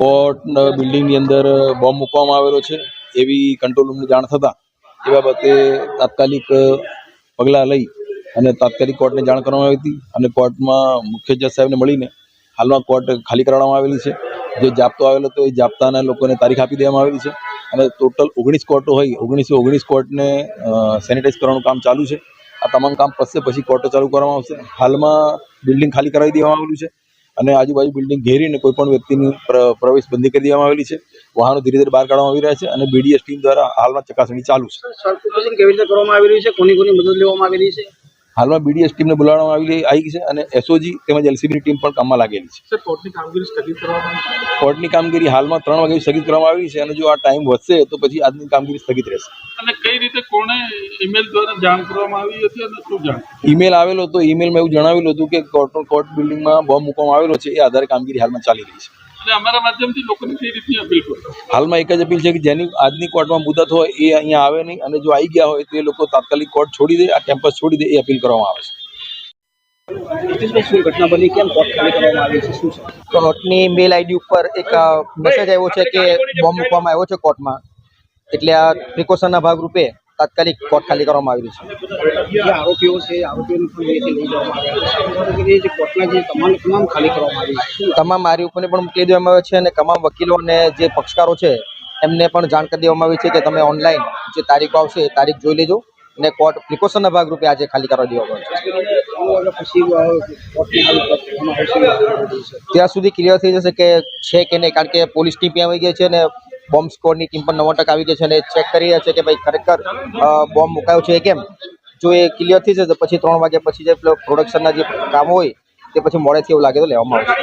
Court બિલ્ડિંગની અંદર bomb મૂકવામાં આવેલો છે એવી કંટ્રોલ રૂમને જાણ થતાં એ બાબતે તાત્કાલિક પગલાં લઈ અને તાત્કાલિક કોર્ટને જાણ કરવામાં આવી હતી અને કોર્ટમાં મુખ્ય જજ સાહેબને મળીને હાલમાં કોર્ટ ખાલી કરવામાં આવેલી છે. જે જાપ્તો આવેલો હતો એ જાપ્તાના લોકોને તારીખ આપી દેવામાં આવેલી છે અને ટોટલ 19 કોર્ટો હોય 19 કોર્ટને સેનિટાઈઝ કરવાનું કામ ચાલુ છે. આ તમામ કામ પતશે પછી કોર્ટો ચાલુ કરવામાં આવશે. હાલમાં બિલ્ડિંગ ખાલી કરાવી દેવામાં આવેલું છે અને આજુબાજુ બિલ્ડિંગ ઘેરીને કોઈ પણ વ્યક્તિની પ્રવેશ બંધી કરી દેવામાં આવેલી છે. વાહનો ધીરે ધીરે બહાર કાઢવામાં આવી રહ્યા છે અને બીડીએસ ટીમ દ્વારા હાલમાં ચકાસણી ચાલુ છે. સર્કુલેશન કેવી રીતે કરવામાં આવી રહ્યું છે, કોની મદદ લેવામાં આવી રહી છે? હાલમાં બીડીએસ ટીમને બોલાવવામાં આવી છે અને એસઓજી તેમજ એલસીબીની ટીમ પણ કામમાં લાગેલી છે. કોર્ટની કામગીરી સ્થગિત કરવામાં આવી છે. કોર્ટની કામગીરી હાલમાં 3 વાગે સ્થગિત કરવામાં આવી છે અને જો આ ટાઈમ વધશે તો પછી આજની કામગીરી સ્થગિત રહેશે. અને કઈ રીતે કોને ઈમેલ દ્વારા જાણ કરવામાં આવી હતી અને શું જાણ? ઈમેલ આવેલો તો ઈમેલમાં એવું જણાવેલું હતું કે કોર્ટ બિલ્ડિંગમાં બોમ્બ મૂકવામાં આવેલો છે એ આધારે કામગીરી હાલમાં ચાલી રહી છે. અને અમારા માધ્યમથી લોકોને કઈ રીતની અપીલ કરશો? હાલમાં એક જ અપીલ છે કે જેની આજની કોર્ટમાં મુદત હોય એ અહીંયા આવે નહીં અને જો આવી ગયા હોય તો એ લોકો તાત્કાલિક કોર્ટ છોડી દે, આ કેમ્પસ છોડી દે એ અપીલ કરવામાં આવે છે. ઘટના બની કેમ કોર્ટ ખાલી કરવામાં આવી છે, શું છે? કોર્ટની મેલ આઈડી ઉપર એક મેસેજ આવ્યો છે કે બોમ્બ મૂકવામાં આવ્યો છે કોર્ટમાં, એટલે આ પ્રિકોશનના ભાગરૂપે તાત્કાલિક કોર્ટ ખાલી કરવામાં આવી છે. જે આરોપીઓ છે આરોપીઓને પણ લઈ જવામાં આવ્યા છે. કોર્ટના જે તમામ ખાલી કરવામાં આવી છે. તમામ આરોપીઓને પણ મોકલી દેવામાં આવે છે અને તમામ વકીલો અને જે પક્ષકારો છે એમને પણ જાણ કરી દેવામાં આવી છે કે તમે ઓનલાઈન જે તારીખો આવશે એ તારીખ જોઈ લેજો અને કોર્ટ પ્રિકોશનના ભાગરૂપે આજે ખાલી કરવા દેવામાં આવે છે. ત્યાં સુધી ક્લિયર થઈ જશે કે છે કે નહીં, કારણ કે પોલીસ ટીમ આવી ગઈ છે અને બોમ્બ સ્કોડની ટીમ પણ 90% આવી ગઈ છે અને ચેક કરી રહ્યા છે કે ભાઈ ખરેખર બોમ્બ મુકાયો છે કેમ. જો એ ક્લિયર થઈ જશે તો પછી 3 વાગ્યા પછી જે પ્રોડક્શનના જે કામ હોય તે પછી મોડેથી એવું લાગે તો લેવામાં આવશે.